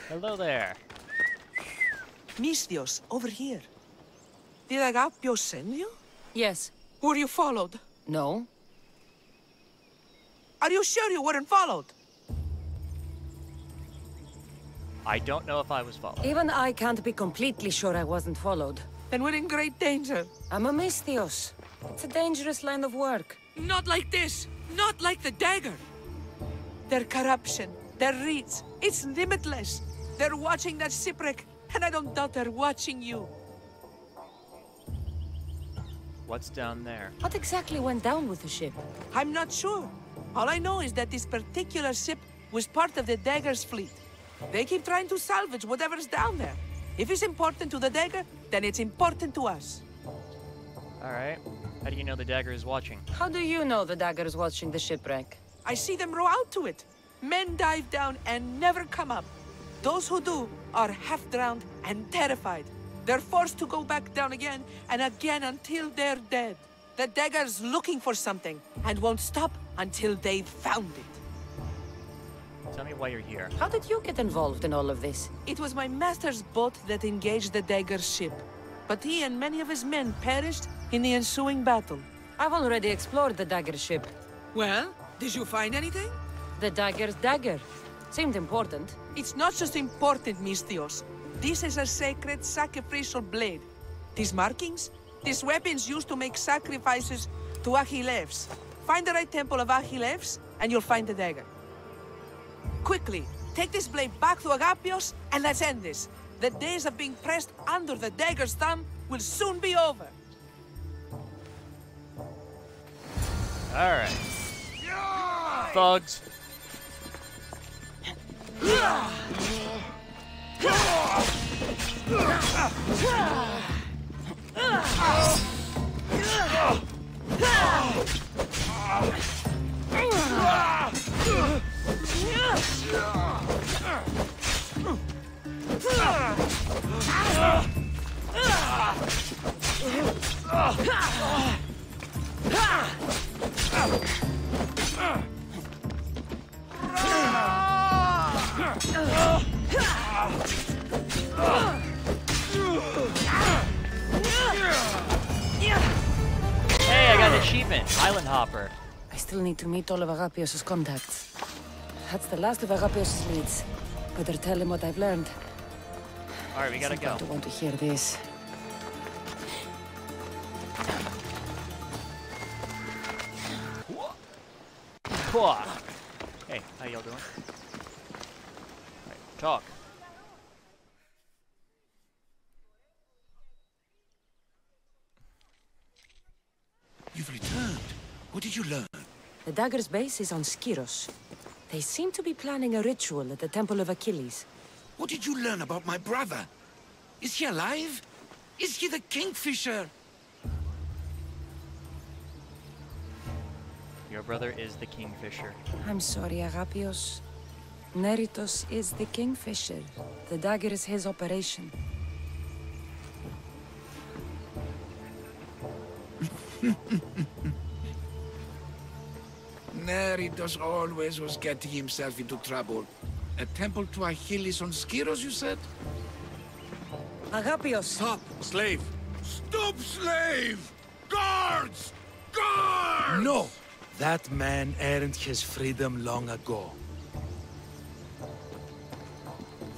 Hello there. Mistios, over here. Did Agapios send you? Yes. Were you followed? No. Are you sure you weren't followed? I don't know if I was followed. Even I can't be completely sure I wasn't followed. Then we're in great danger. I'm a Mistios. It's a dangerous line of work. Not like this. Not like the dagger. Their corruption, their reach, it's limitless. They're watching that shipwreck, and I don't doubt they're watching you. What's down there? What exactly went down with the ship? I'm not sure. All I know is that this particular ship was part of the dagger's fleet. They keep trying to salvage whatever's down there. If it's important to the dagger, then it's important to us. Alright. How do you know the dagger is watching? How do you know the dagger is watching the shipwreck? I see them row out to it. Men dive down and never come up. Those who do are half-drowned and terrified. They're forced to go back down again and again until they're dead. The dagger's looking for something and won't stop until they've found it. Tell me why you're here. How did you get involved in all of this? It was my master's boat that engaged the dagger's ship. But he and many of his men perished in the ensuing battle. I've already explored the dagger ship. Well, did you find anything? The dagger's dagger. Seemed important. It's not just important, Mistios. This is a sacred sacrificial blade. These markings? These weapons used to make sacrifices to Achilles. Find the right temple of Achilles, and you'll find the dagger. Quickly, take this blade back to Agapios, and let's end this. The days of being pressed under the dagger's thumb will soon be over. Alright. Thugs. Hey, I got an achievement. Island Hopper. I still need to meet all of Agapios' contacts. That's the last of Agapios' leads. Better tell him what I've learned. Alright, we gotta go. I don't want to hear this. Hey, how y'all doing? Alright, talk. You've returned. What did you learn? The dagger's base is on Skiros. They seem to be planning a ritual at the Temple of Achilles. What did you learn about my brother? Is he alive? Is he the Kingfisher? Your brother is the Kingfisher. I'm sorry, Agapios. Neritos is the Kingfisher. The dagger is his operation. Neritos always was getting himself into trouble. A temple to Achilles on Skiros, you said? Agapios! Stop, slave! Stop, slave! Guards! Guards! No! That man earned his freedom long ago.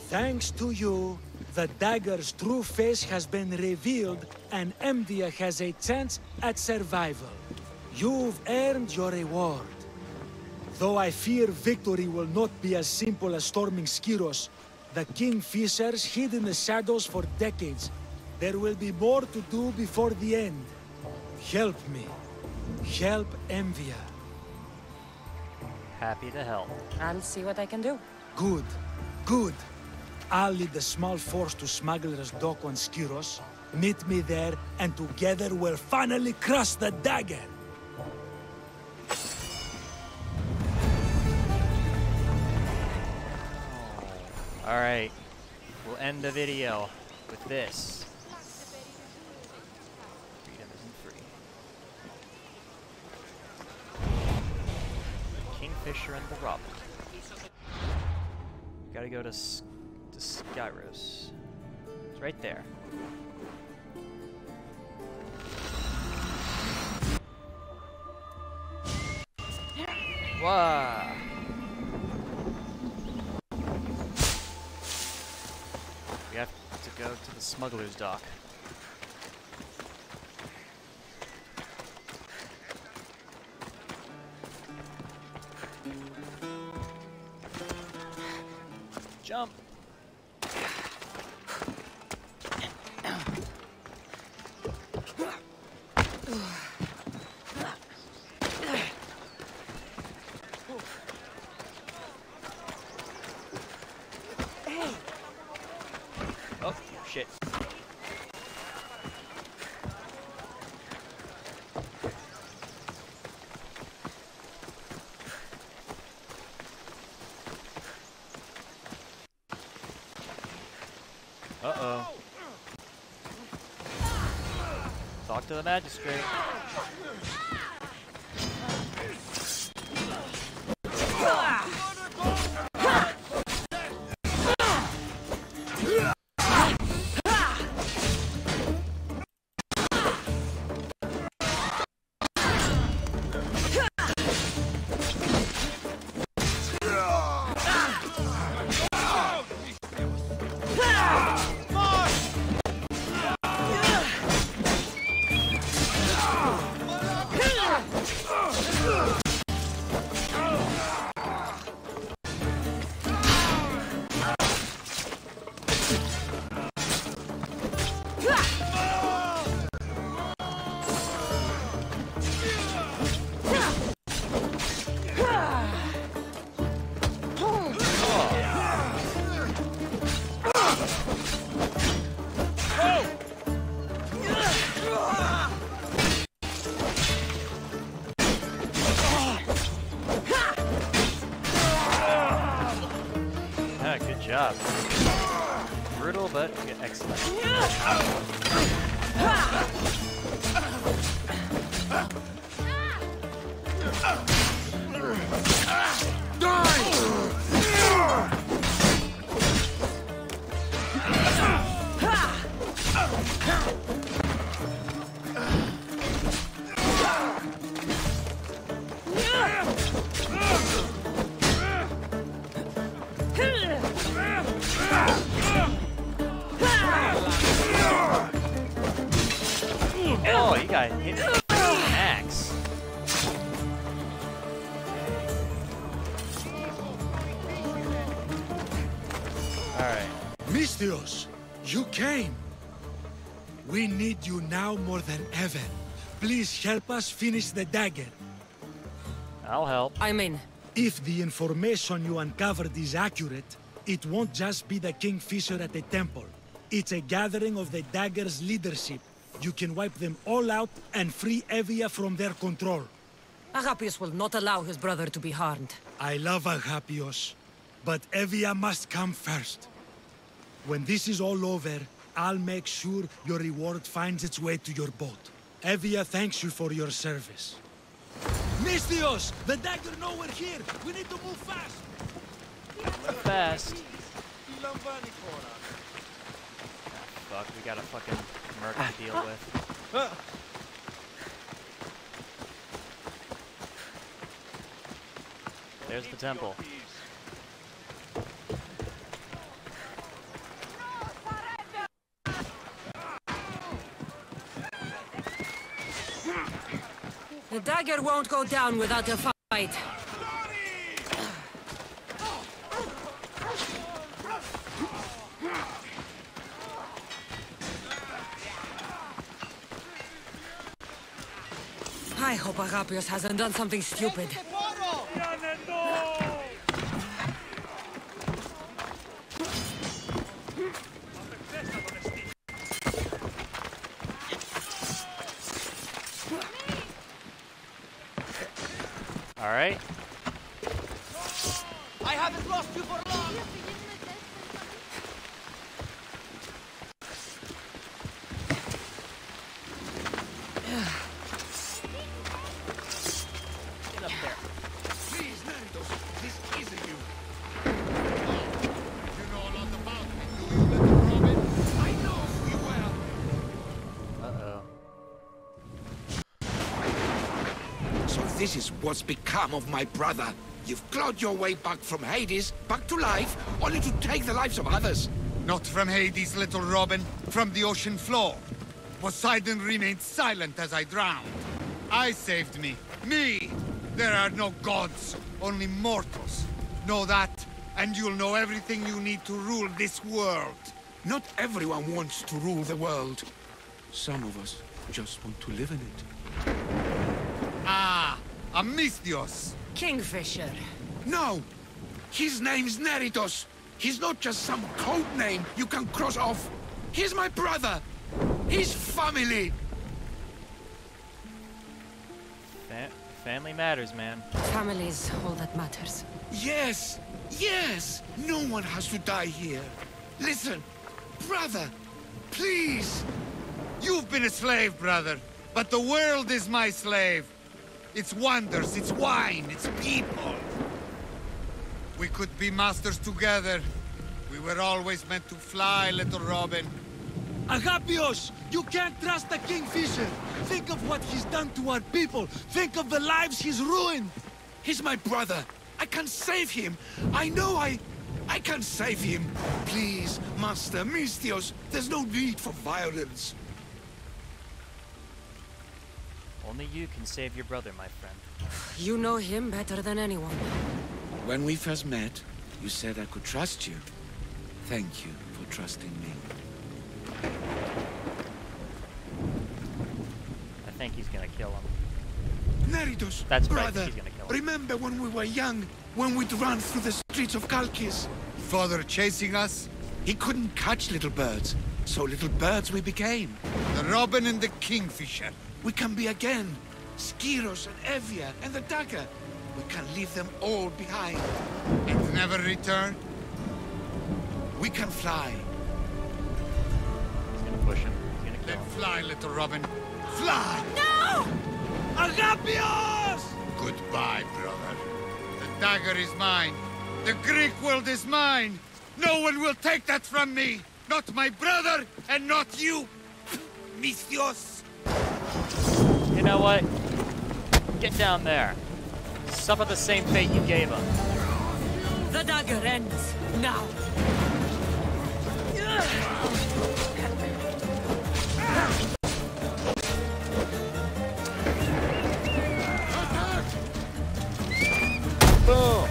Thanks to you, the dagger's true face has been revealed and Emvia has a chance at survival. You've earned your reward. Though I fear victory will not be as simple as storming Skiros, the Kingfishers hid in the shadows for decades. There will be more to do before the end. Help me. Help Emvia. Happy to help. I'll see what I can do. Good. Good. I'll lead a small force to Smuggler's Dock on Skiros. Meet me there, and together we'll finally crush the dagger! Alright, we'll end the video with this. Freedom isn't free. Kingfisher and the Robin. Gotta go to Skyros. It's right there. Wow. We have to go to the smuggler's dock. Jump. Oh, shit. Uh-oh. Talk to the magistrate. job. Brutal, but excellent. Oh, you got hit with an axe. Alright. Misthios, you came. We need you now more than ever. Please help us finish the dagger. I'll help. I'm in. If the information you uncovered is accurate, it won't just be the Kingfisher at the temple. It's a gathering of the dagger's leadership. You can wipe them all out and free Evia from their control. Agapius will not allow his brother to be harmed. I love Agapios, but Evia must come first. When this is all over, I'll make sure your reward finds its way to your boat. Evia thanks you for your service. Misthios! The dagger nowhere here! We need to move fast! Move fast. Fuck, we got a fucking merc to deal with. There's the temple. The dagger won't go down without a fight. I hope Agapios hasn't done something stupid. All right. I haven't lost you for long. Get up there. Please, Naritos, this isn't you. You know a lot about me, do you, little Robin? I know you well. Uh-oh. So this is what's become of my brother. You've clawed your way back from Hades, back to life, only to take the lives of others. Not from Hades, little Robin, from the ocean floor. Poseidon remained silent as I drowned. I saved me. Me! There are no gods, only mortals. Know that, and you'll know everything you need to rule this world. Not everyone wants to rule the world. Some of us just want to live in it. Ah, Amisthios. Kingfisher. No! His name's Neritos. He's not just some code name you can cross off. He's my brother. His family. Family matters, man. Family's all that matters. Yes, yes. No one has to die here. Listen, brother, please. You've been a slave, brother, but the world is my slave. Its wonders, its wine, its people. We could be masters together. We were always meant to fly, little Robin. Agapios! You can't trust the Kingfisher! Think of what he's done to our people! Think of the lives he's ruined! He's my brother. I can save him. I know I can save him. Please, Master Misthios, there's no need for violence. Only you can save your brother, my friend. You know him better than anyone. When we first met, you said I could trust you. Thank you for trusting me. I think he's gonna kill him. Neritos, That's right, I brother, think he's gonna kill him. remember when we were young, when we'd run through the streets of Kalkis? Father chasing us? He couldn't catch little birds, so little birds we became. The Robin and the Kingfisher. We can be again. Skiros and Evia and the dagger. We can leave them all behind. And never return? We can fly. He's gonna push him. He's gonna kill him. Fly, little Robin. Fly! No! Agapios! Goodbye, brother. The dagger is mine. The Greek world is mine. No one will take that from me. Not my brother, and not you. Misthios. You know what? Get down there. Suffer the same fate you gave him. The dagger ends now. Boom.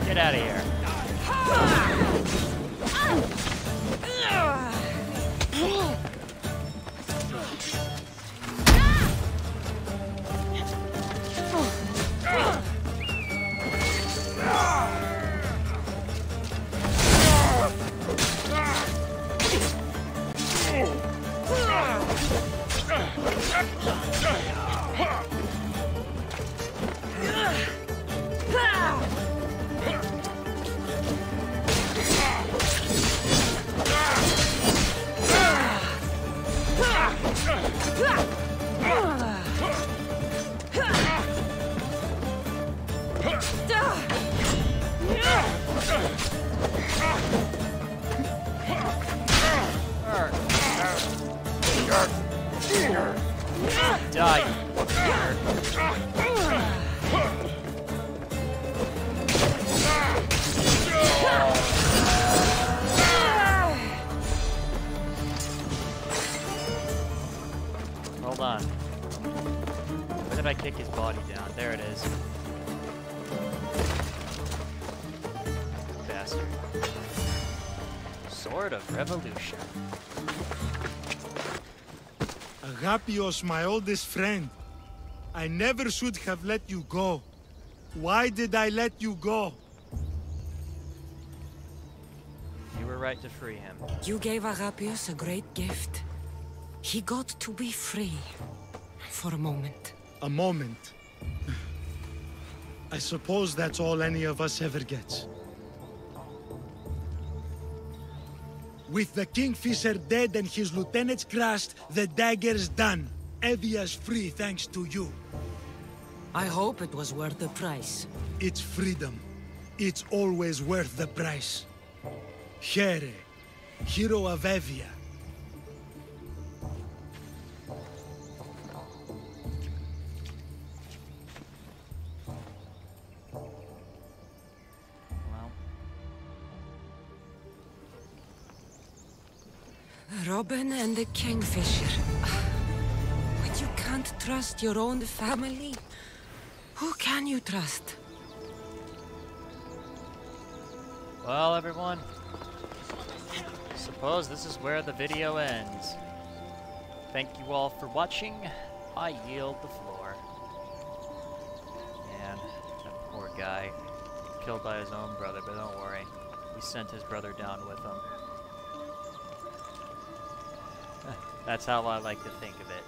Get out of here. Die. Hold on. Where did I kick his body down? There it is. Bastard. Sword of Revolution. Agapios, my oldest friend. I never should have let you go. Why did I let you go? You were right to free him. You gave Agapios a great gift. He got to be free. For a moment. A moment. I suppose that's all any of us ever gets. With the Kingfisher dead and his lieutenants crushed, the dagger's done. Evia's free thanks to you. I hope it was worth the price. It's freedom. It's always worth the price. Here, hero of Evia. Robin and the Kingfisher. When you can't trust your own family, who can you trust? Well, everyone, suppose this is where the video ends. Thank you all for watching. I yield the floor. And that poor guy, killed by his own brother, but don't worry. We sent his brother down with him. That's how I like to think of it.